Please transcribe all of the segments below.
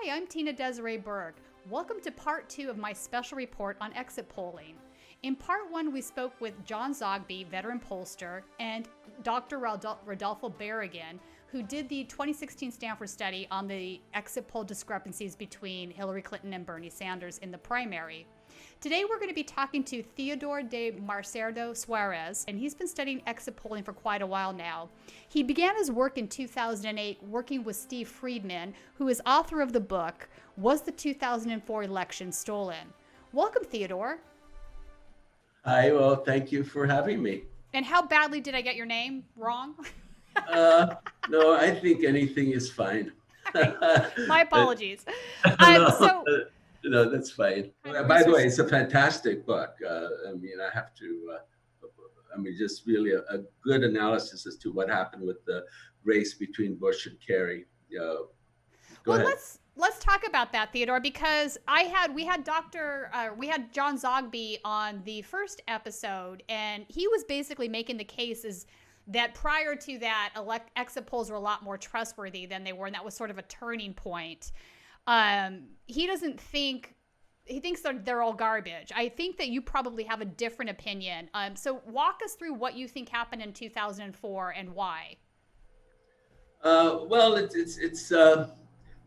Hi, I'm Tina Desiree Berg. Welcome to part 2 of my special report on exit polling. In part 1, we spoke with John Zogby, veteran pollster, and Dr. Rodolfo Barragan, who did the 2016 Stanford study on the exit poll discrepancies between Hillary Clinton and Bernie Sanders in the primary. Today we're going to be talking to Theodore de Marcerdo Suarez, and he's been studying exit polling for quite a while now. He began his work in 2008 working with Steve Friedman, who is author of the book, Was the 2004 Election Stolen? Welcome, Theodore. Hi, well, thank you for having me. And how badly did I get your name wrong? No, I think anything is fine. My apologies. No, that's fine. By the way, it's a fantastic book. I have to, just really a good analysis as to what happened with the race between Bush and Kerry. Go ahead. Let's talk about that, Theodore, because we had John Zogby on the first episode, and he was basically making the cases that prior to that, exit polls were a lot more trustworthy than they were, and that was sort of a turning point. He thinks they're all garbage. I think that you probably have a different opinion. So walk us through what you think happened in 2004 and why.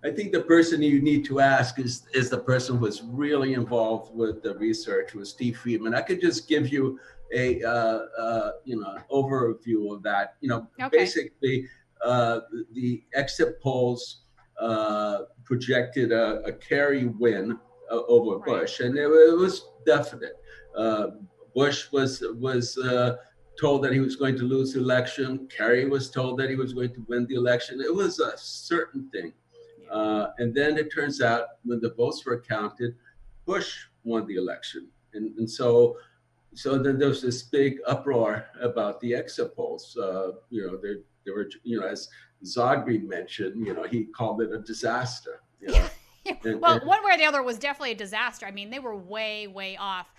I think the person you need to ask is the person who was really involved with the research, was Steve Friedman. I could just give you a overview of that. Okay. Basically, the exit polls projected a Kerry win over Bush, and it was definite. Bush was told that he was going to lose the election. Kerry was told that he was going to win the election. It was a certain thing. And then it turns out when the votes were counted, Bush won the election. And so then there was this big uproar about the exit polls. They were, as Zogby mentioned, he called it a disaster. Well, one way or the other was definitely a disaster. I mean, they were way, way off.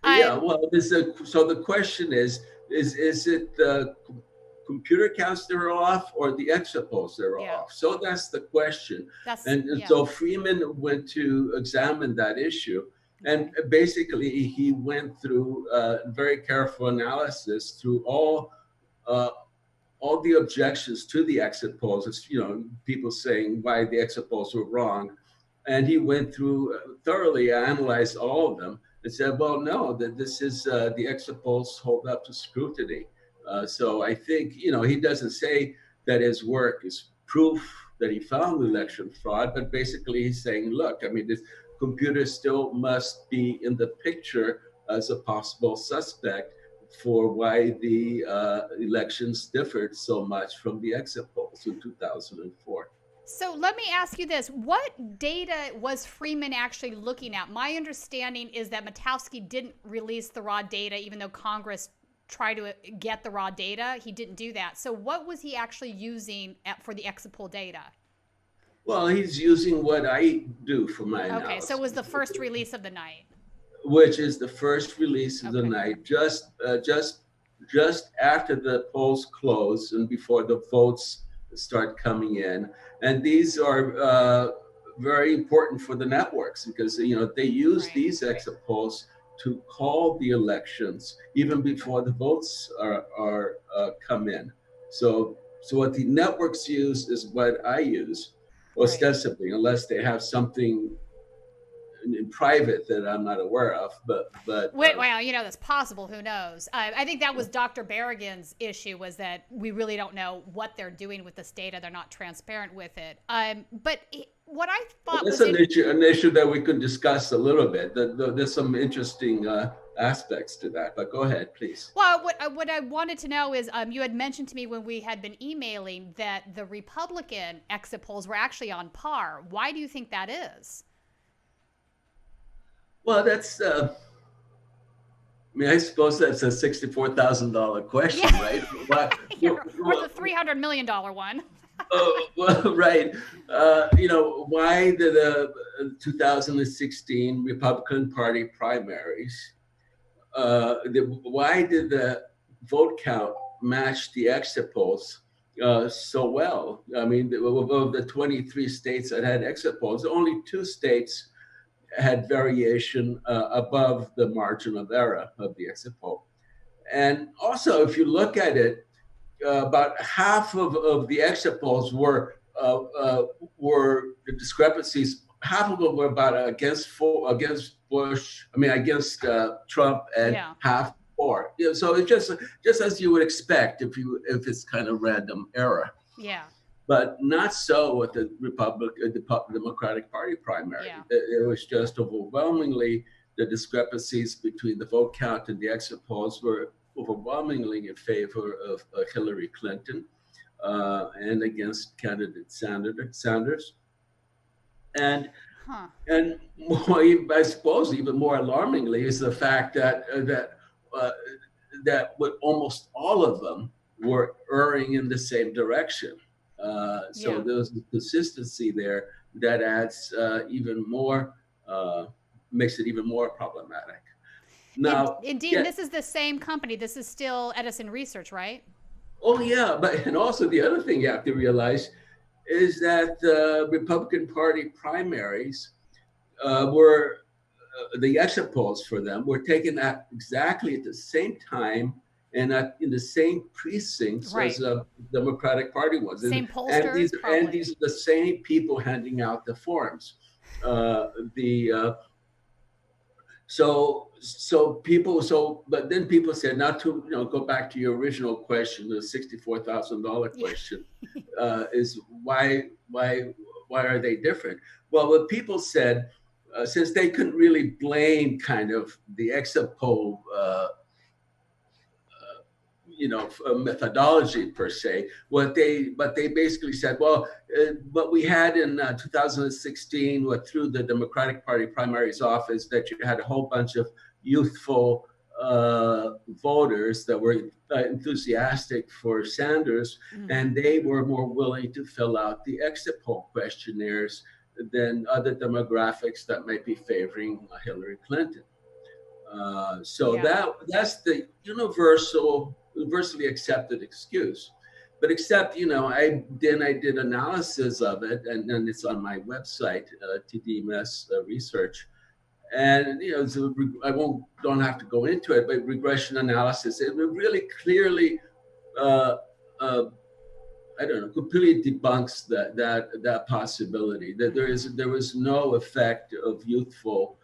So the question is it the computer counts that are off or the exit polls that are off? So that's the question. So Freeman went to examine that issue. And basically, he went through very careful analysis through all the objections to the exit polls. It's, people saying why the exit polls were wrong. And he went through thoroughly analyzed all of them and said, well, no, that this is the exit polls hold up to scrutiny. So I think, he doesn't say that his work is proof that he found election fraud, but basically he's saying, look, this computer still must be in the picture as a possible suspect for why the elections differed so much from the exit polls in 2004. So let me ask you this. What data was Freeman actually looking at? My understanding is that Matowski didn't release the raw data, even though Congress tried to get the raw data. He didn't do that. So what was he actually using for the exit poll data? Well, he's using what I do for my analysis. Okay, so it was the first release of the night. Which is the first release of the night, just after the polls close and before the votes start coming in. And these are very important for the networks because, they use these exit polls to call the elections even before the votes are come in. So what the networks use is what I use ostensibly, unless they have something in private that I'm not aware of, but well, that's possible. Who knows? I think that was Dr. Barragan's issue, was that we really don't know what they're doing with this data. They're not transparent with it. But what I thought was an issue that we could discuss a little bit. There's some interesting aspects to that, but go ahead, please. Well, what I wanted to know is you had mentioned to me when we had been emailing that the Republican exit polls were actually on par. Why do you think that is? Well, that's, I suppose that's a $64,000 question, right? Or the $300 million one. Well, right. Why did the 2016 Republican Party primaries, why did the vote count match the exit polls so well. I mean, of the 23 states that had exit polls, only 2 states had variation above the margin of error of the exit poll. And also, if you look at it, about half of the exit polls were the discrepancies. Half of them were about against Bush. I mean, against Trump, and half for. So it's just as you would expect if it's kind of random error. Yeah. But not so with the Democratic Party primary. Yeah. It was just overwhelmingly the discrepancies between the vote count and the exit polls were overwhelmingly in favor of Hillary Clinton and against candidate Sanders. And more, I suppose, even more alarmingly, is the fact that with almost all of them were erring in the same direction. So there's a consistency there that adds even more, makes it even more problematic. Now, indeed, this is the same company. This is still Edison Research, right? Oh yeah, and also the other thing you have to realize is that the Republican Party primaries were the exit polls for them were taken at exactly at the same time and in the same precincts as the Democratic Party ones. Same pollsters, and these are the same people handing out the forms. But then people said, not to go back to your original question, the $64,000 question, is why are they different? Well, what people said, since they couldn't really blame kind of the exit poll methodology per se. But they basically said, well, what we had in 2016, through the Democratic Party primaries office, that you had a whole bunch of youthful voters that were enthusiastic for Sanders, and they were more willing to fill out the exit poll questionnaires than other demographics that might be favoring Hillary Clinton. That's the universally accepted excuse. But except, I did analysis of it, and it's on my website, TDMS research. And I don't have to go into it, but regression analysis, it really clearly, completely debunks that possibility that there was no effect of youthful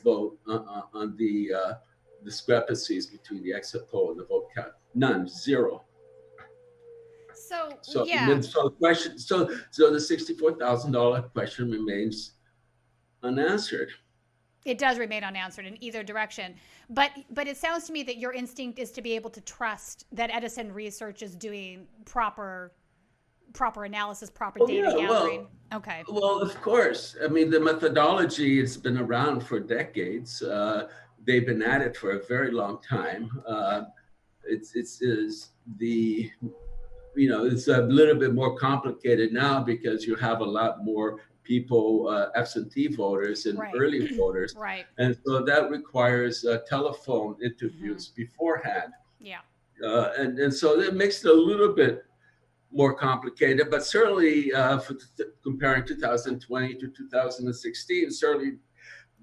vote on the discrepancies between the exit poll and the vote count. None, zero. So the question, so the $64,000 question remains unanswered. It does remain unanswered in either direction. But it sounds to me that your instinct is to be able to trust that Edison Research is doing proper analysis, proper data gathering. Okay. Well, of course. I mean, the methodology has been around for decades. They've been at it for a very long time. It's a little bit more complicated now because you have a lot more people, absentee voters and early voters. Right. And so that requires telephone interviews beforehand. Yeah. And so that makes it a little bit more complicated, but certainly comparing 2020 to 2016, certainly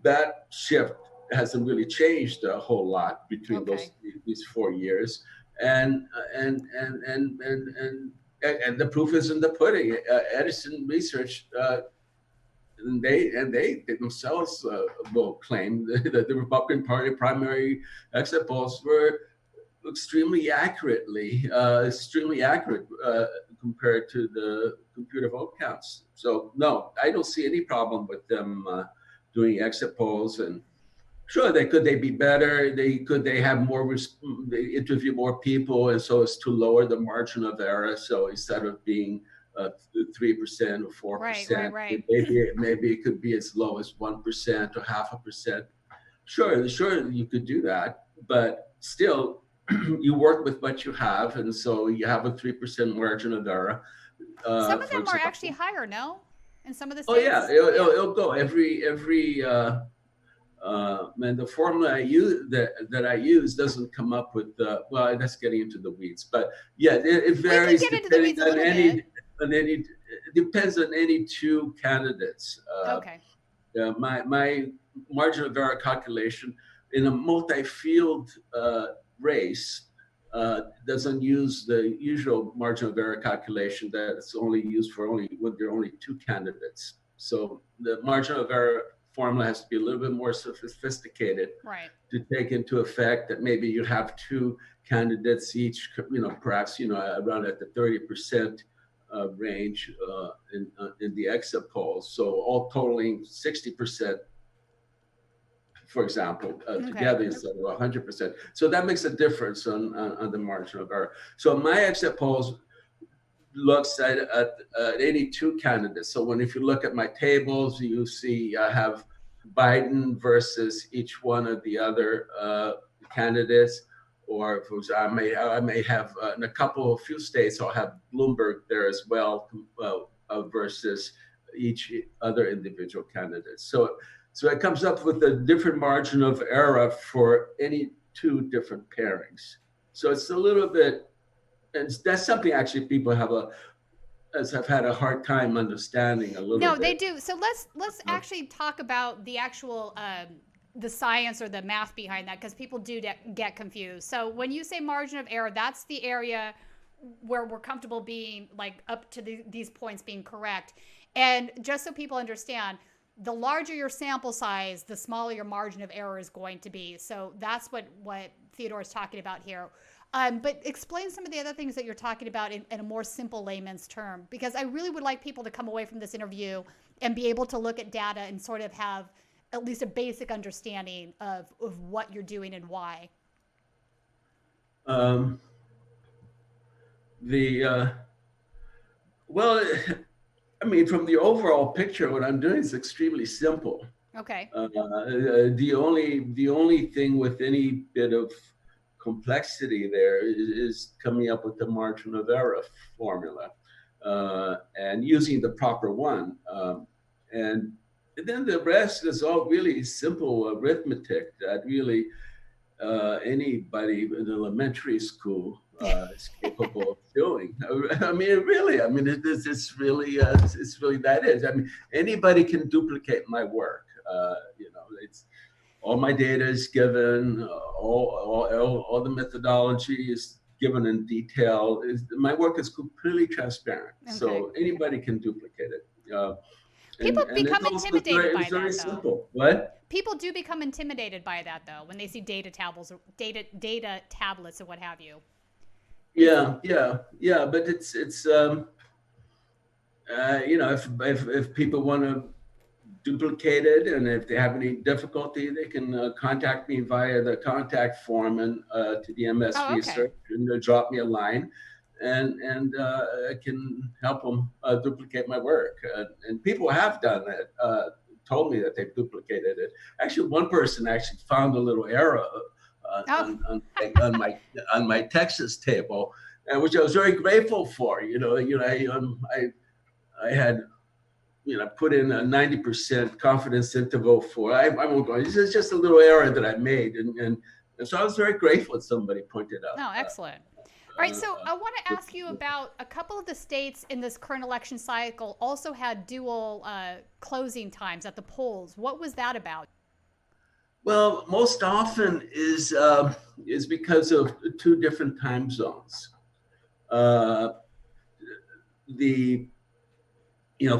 that shift hasn't really changed a whole lot between these 4 years. And the proof is in the pudding. Edison Research, they themselves will claim that the Republican Party primary exit polls were extremely accurate compared to the computer vote counts. So no, I don't see any problem with them doing exit polls. And sure, could they be better? They have more, they interview more people, and so as to lower the margin of error. So instead of being 3% or 4%, right. maybe it could be as low as 1% or 0.5%. Sure, you could do that, but still, you work with what you have, and so you have a 3% margin of error. Some of them are actually higher, no? In some of the states. Oh yeah, it'll go every And the formula I use doesn't come up with well, that's getting into the weeds, but yeah, it varies depending on it depends on any two candidates. Okay. My margin of error calculation in a multi-field race doesn't use the usual margin of error calculation that's only used for when there are only two candidates. So the margin of error formula has to be a little bit more sophisticated, right, to take into effect that maybe you have two candidates each, perhaps, around at the 30% range in the exit polls. So all totaling 60%, for example, together instead of 100%. So that makes a difference on the margin of error. So my exit polls looks at any two candidates. So if you look at my tables, you see I have Biden versus each one of the other candidates. Or for example, I may have in a few states, I'll have Bloomberg there as well versus each other individual candidate. So it comes up with a different margin of error for any two different pairings. So it's a little bit, and that's something actually people have had a hard time understanding a little bit. No, they do. So let's actually talk about the actual the science or the math behind that, because people do get confused. So when you say margin of error, that's the area where we're comfortable being like up to these points being correct. And just so people understand, the larger your sample size, the smaller your margin of error is going to be. So that's what Theodore is talking about here. But explain some of the other things that you're talking about in a more simple layman's term, because I really would like people to come away from this interview and be able to look at data and sort of have at least a basic understanding of what you're doing and why. Well, I mean, from the overall picture, what I'm doing is extremely simple. Okay. The only thing with any bit of complexity there is coming up with the margin of error formula and using the proper one. And then the rest is all really simple arithmetic that really anybody in elementary school is capable of doing. I mean, really, it's really that is. I mean, anybody can duplicate my work. It's all my data is given, all the methodology is given in detail. My work is completely transparent, so anybody can duplicate it. People become intimidated by that, though. Simple. What? People do become intimidated by that, though, when they see data tablets or what have you. Yeah. But it's if people want to duplicate it, and if they have any difficulty, they can contact me via the contact form and TDMS research, and drop me a line, and I can help them duplicate my work. And people have done it, told me that they've duplicated it. Actually, one person actually found a little error on my Texas table, which I was very grateful for. I had put in a 90% confidence interval for. I won't go. This is just a little error that I made, and so I was very grateful that somebody pointed out. Oh, excellent. All right, so I want to ask you about a couple of the states in this current election cycle also had dual closing times at the polls. What was that about? Well, most often is because of two different time zones.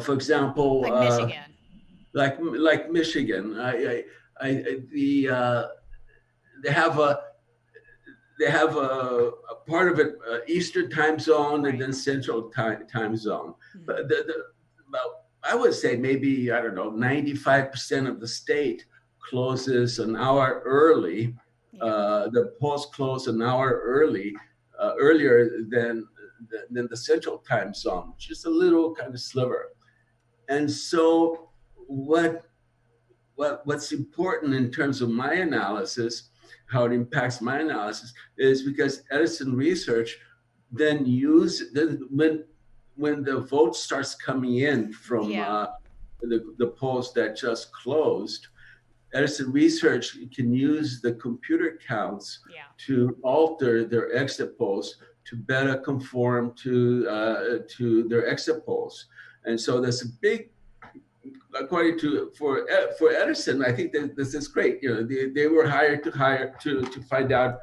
For example, like Michigan. Like Michigan, they have a part of it Eastern time zone, and then Central time zone. But I would say maybe 95% of the state closes an hour early. The polls close an hour earlier than the Central time zone, which is a little kind of sliver. And so what's important in terms of my analysis, how it impacts my analysis, is because Edison Research then when the vote starts coming in from the polls that just closed, Edison Research can use the computer counts to alter their exit polls to better conform to their exit polls. And so there's a big, according to for Edison, I think that this is great. You know, they were hired to find out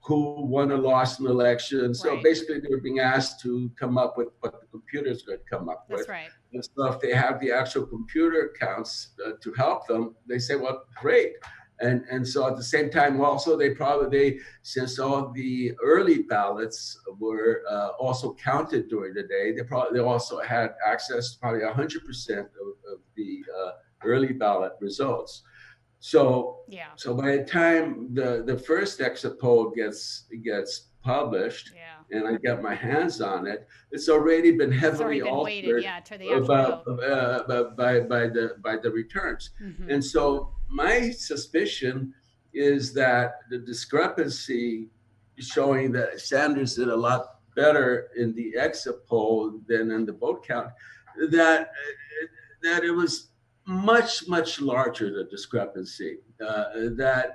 who won or lost an election. So basically, they were being asked to come up with what the computers could come up with. That's right. And so if they have the actual computer counts to help them, they say, well, great. And so at the same time, also since all the early ballots were also counted during the day, they also had access to probably 100% of the early ballot results. So by the time the first exit poll gets published, and I get my hands on it, it's already been heavily altered by the returns. Mm-hmm. And so my suspicion is that the discrepancy showing that Sanders did a lot better in the exit poll than in the vote count, that it was much larger, the discrepancy, that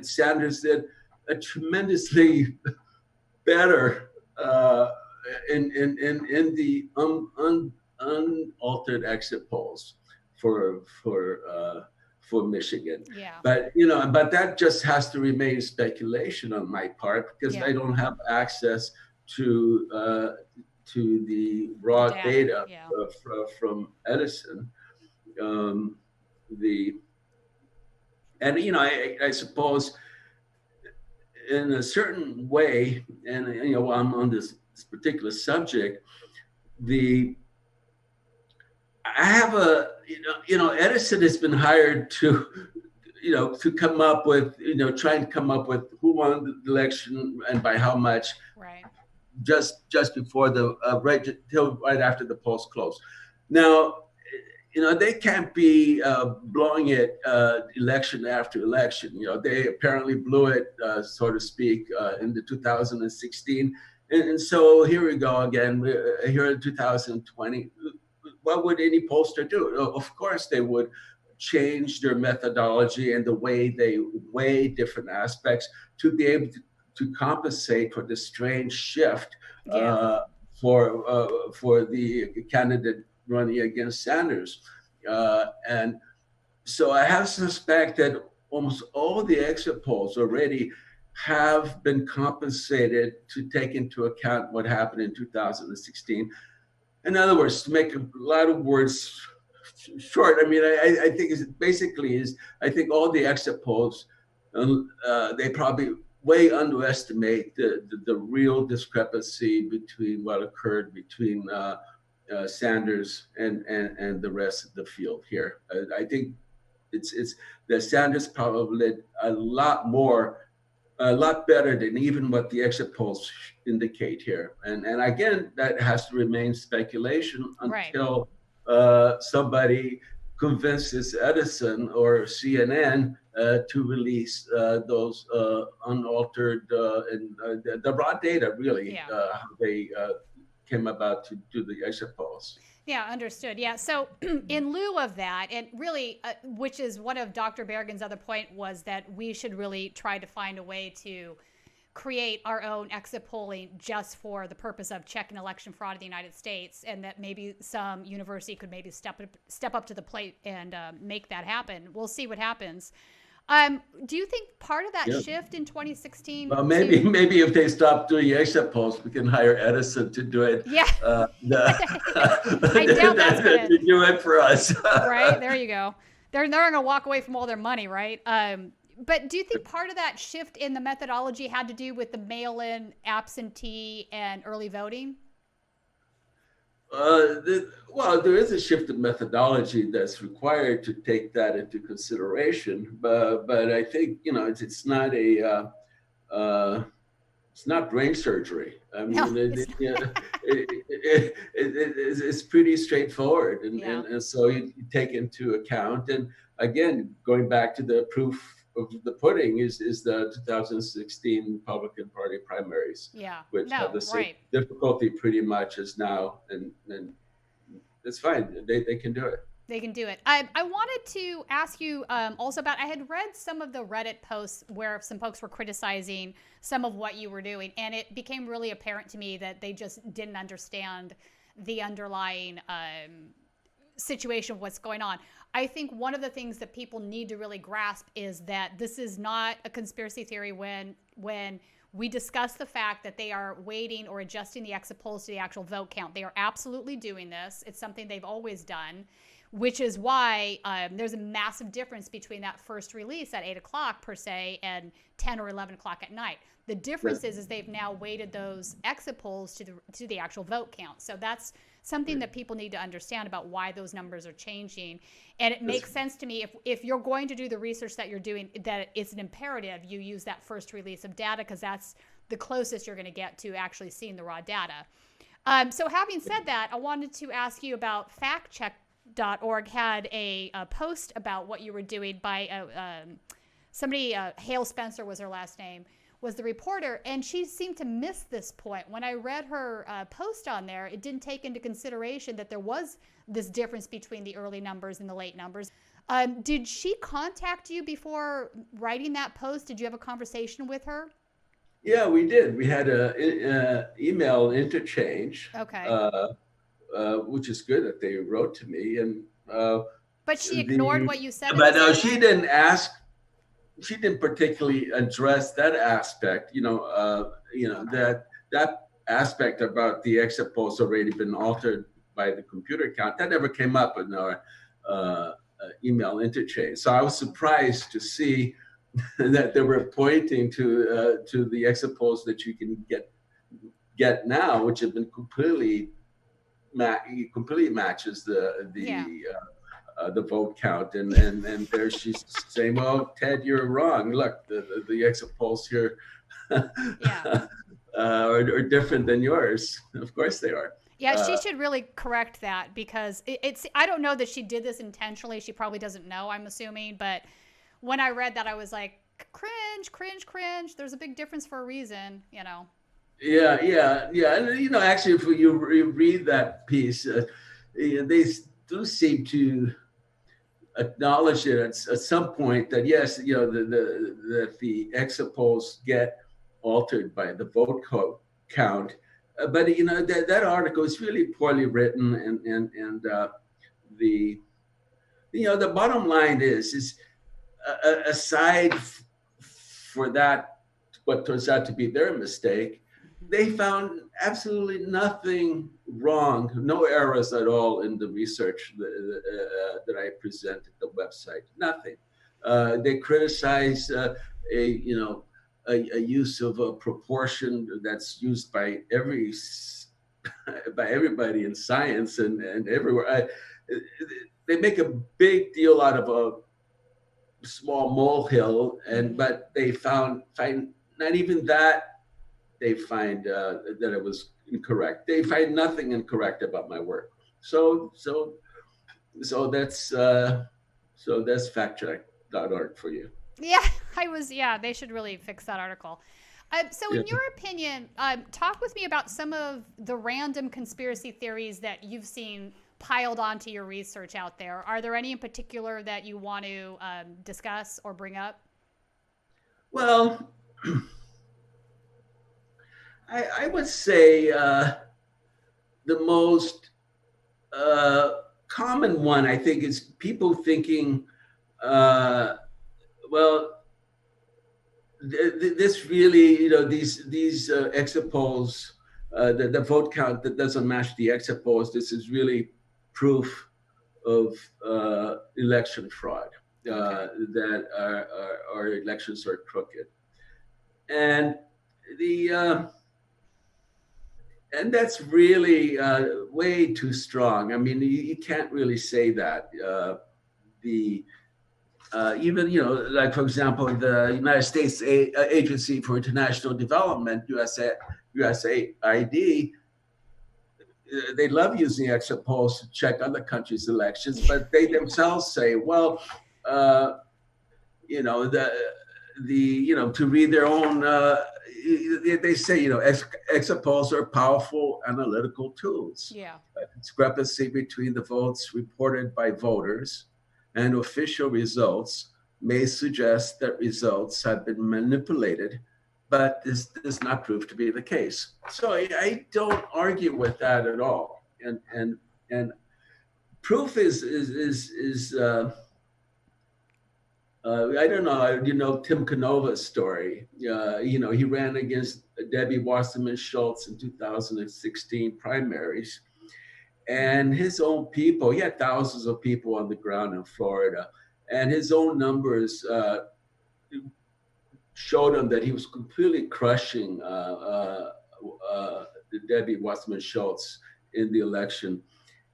Sanders did a tremendously better in the unaltered exit polls for Michigan. But but that just has to remain speculation on my part, because I don't have access to the raw data from Edison. I suppose in a certain way, and I'm on this particular subject, Edison has been hired to come up with, try and come up with who won the election and by how much, just before the right after the polls closed. Now, they can't be blowing it election after election. They apparently blew it, so to speak, in the 2016. And so here we go again, here in 2020. What would any pollster do? Of course, they would change their methodology and the way they weigh different aspects to be able to compensate for the strange shift for the candidate running against Sanders. And so I have suspect that almost all the exit polls already have been compensated to take into account what happened in 2016. In other words, to make a lot of words short, I mean, I think I think all the exit polls, they probably way underestimate the real discrepancy between what occurred between Sanders and the rest of the field here. I think it's that Sanders probably did a lot better than even what the exit polls indicate here. And again, that has to remain speculation until somebody convinces Edison or CNN to release those unaltered and the raw data, really, how they came about to do the exit polls. Yeah, understood. Yeah. So in lieu of that, and really, which is one of Dr. Berrigan's other point, was that we should really try to find a way to create our own exit polling just for the purpose of checking election fraud in the United States, and that maybe some university could maybe step up to the plate and make that happen. We'll see what happens. Do you think part of that shift in 2016? Well, maybe if they stop doing exit polls, we can hire Edison to do it. Yeah. I doubt that's going to do it for us. Right. There you go. They're going to walk away from all their money, right? But do you think part of that shift in the methodology had to do with the mail-in, absentee, and early voting? Well, there is a shift in methodology that's required to take that into consideration, but I think it's not it's not brain surgery. I mean, it's pretty straightforward, and so you take into account. And again, going back to the proof of the pudding is the 2016 Republican Party primaries, which have the same difficulty pretty much as now, and it's fine. They can do it. They can do it. I wanted to ask you also about, I had read some of the Reddit posts where some folks were criticizing some of what you were doing, and it became really apparent to me that they just didn't understand the underlying situation of what's going on. I think one of the things that people need to really grasp is that this is not a conspiracy theory when we discuss the fact that they are weighting or adjusting the exit polls to the actual vote count. They are absolutely doing this. It's something they've always done, which is why there's a massive difference between that first release at 8 o'clock per se and 10 or 11 o'clock at night. The difference is they've now weighted those exit polls to the actual vote count. So that's something that people need to understand about why those numbers are changing. And it makes sense to me if you're going to do the research that you're doing, that it's an imperative you use that first release of data, because that's the closest you're going to get to actually seeing the raw data. So having said that, I wanted to ask you about factcheck.org had a post about what you were doing by somebody, Hale Spencer was her last name, was the reporter, and she seemed to miss this point. When I read her post on there, it didn't take into consideration that there was this difference between the early numbers and the late numbers. Did she contact you before writing that post? Did you have a conversation with her? Yeah, we did. We had a email interchange. Okay. Which is good that they wrote to me, and but she ignored what you said. But she didn't ask. She didn't particularly address that aspect. Okay. that aspect about the exit polls already been altered by the computer count. That never came up in our email interchange. So I was surprised to see that they were pointing to the exit polls that you can get now, which have been completely matches the vote count, and there she's saying, well, Ted, you're wrong. Look, the exit polls here are different than yours. Of course they are. Yeah, she should really correct that, because it's I don't know that she did this intentionally. She probably doesn't know, I'm assuming, but when I read that, I was like, cringe. There's a big difference for a reason, Yeah. And, actually, if you read that piece, they do seem to acknowledge it at some point that, yes, that the exit polls get altered by the vote count. But, that article is really poorly written. And the bottom line is aside for that, what turns out to be their mistake, they found absolutely nothing wrong, no errors at all in the research that I presented the website. Nothing. They criticized a use of a proportion that's used by everybody in science and everywhere. They make a big deal out of a small molehill, but they find not even that. They find that it was incorrect. They find nothing incorrect about my work. So that's factcheck.org for you. Yeah, they should really fix that article. So in your opinion, talk with me about some of the random conspiracy theories that you've seen piled onto your research out there. Are there any in particular that you want to discuss or bring up? Well, I would say the most common one, I think, is people thinking, this really, these exit polls, the vote count that doesn't match the exit polls, this is really proof of election fraud, that our elections are crooked. And and that's really way too strong. I mean, you can't really say that. Even, like, for example, the United States Agency for International Development, USAID, they love using exit polls to check other countries' elections, but they themselves say, well, to read their own they say, exit polls are powerful analytical tools. Yeah. A discrepancy between the votes reported by voters and official results may suggest that results have been manipulated, but this does not prove to be the case. So I don't argue with that at all. And proof is I don't know, Tim Canova's story. He ran against Debbie Wasserman Schultz in 2016 primaries. And his own people, he had thousands of people on the ground in Florida, and his own numbers showed him that he was completely crushing Debbie Wasserman Schultz in the election.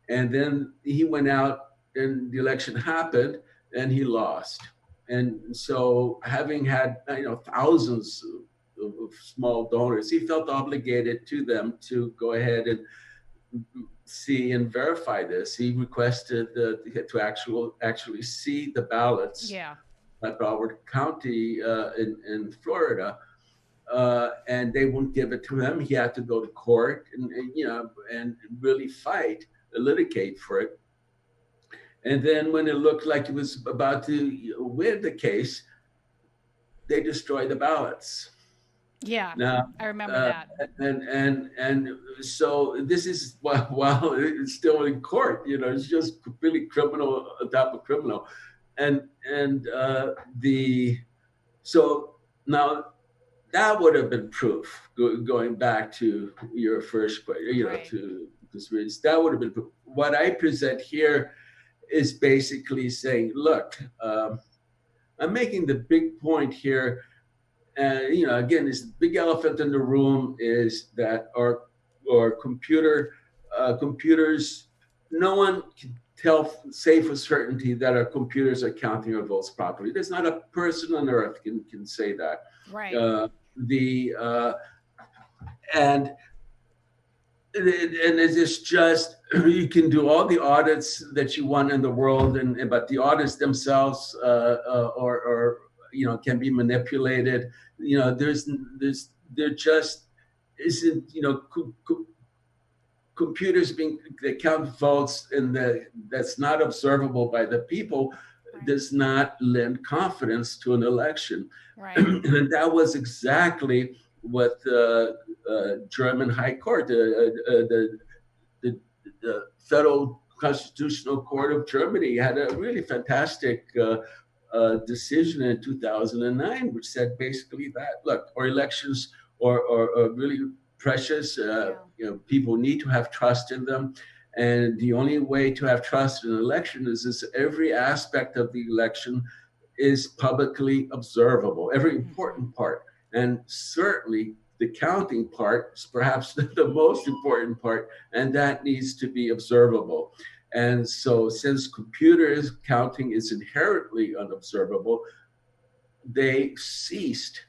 And then he went out and the election happened and he lost. And so having had thousands of small donors, he felt obligated to them to go ahead and see and verify this. He requested to actually see the ballots at Broward County in Florida, and they wouldn't give it to him. He had to go to court and really litigate for it. And then when it looked like he was about to win the case, they destroyed the ballots. Yeah, now, I remember that. And so this is while it's still in court, it's just completely criminal on top of criminal. So now that would have been proof, going back to your first question, right. To this, that would have been proof. What I present here is basically saying, look, I'm making the big point here. Again, this big elephant in the room is that our computers, no one can say for certainty that our computers are counting our votes properly. There's not a person on earth can say that. Right. And it's just, you can do all the audits that you want in the world, but the audits themselves can be manipulated. There just isn't, computers they count votes and that's not observable by the people, right. Does not lend confidence to an election. Right. And that was exactly what the German High Court, the Federal Constitutional Court of Germany, had a really fantastic decision in 2009, which said basically that, look, our elections are really precious. People need to have trust in them. And the only way to have trust in an election is every aspect of the election is publicly observable, every important part. And certainly the counting part is perhaps the most important part, and that needs to be observable. And so since computers counting is inherently unobservable, they ceased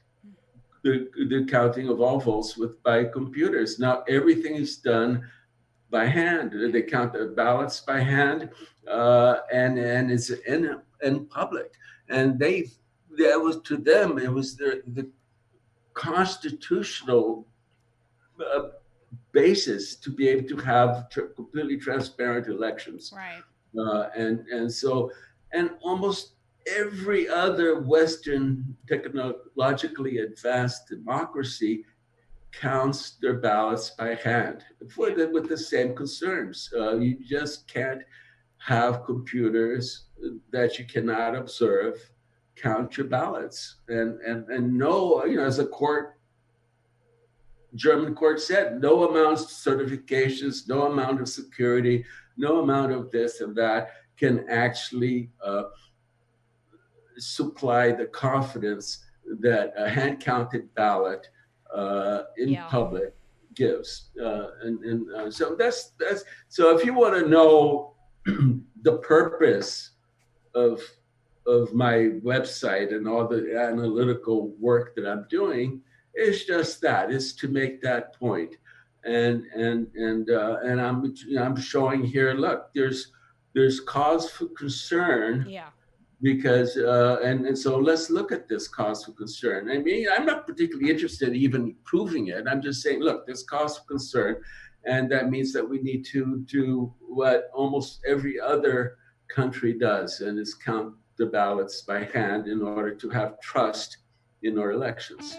the counting of all votes by computers. Now everything is done by hand. They count the ballots by hand, and it's in public. And that was, to them, it was the constitutional basis to be able to have completely transparent elections. Right. And almost every other Western technologically advanced democracy counts their ballots by hand with the same concerns. You just can't have computers that you cannot observe count your ballots. And no, as a German court said, no amount of certifications, no amount of security, no amount of this and that can actually supply the confidence that a hand-counted ballot in public gives. So that's so if you want to know the purpose of my website and all the analytical work that I'm doing, it's just that, is to make that point. And I'm showing here, look, there's cause for concern because and so let's look at this cause for concern. I mean, I'm not particularly interested in even proving it. I'm just saying, look, there's cause for concern, and that means that we need to do what almost every other country does, and is count the ballots by hand in order to have trust in our elections.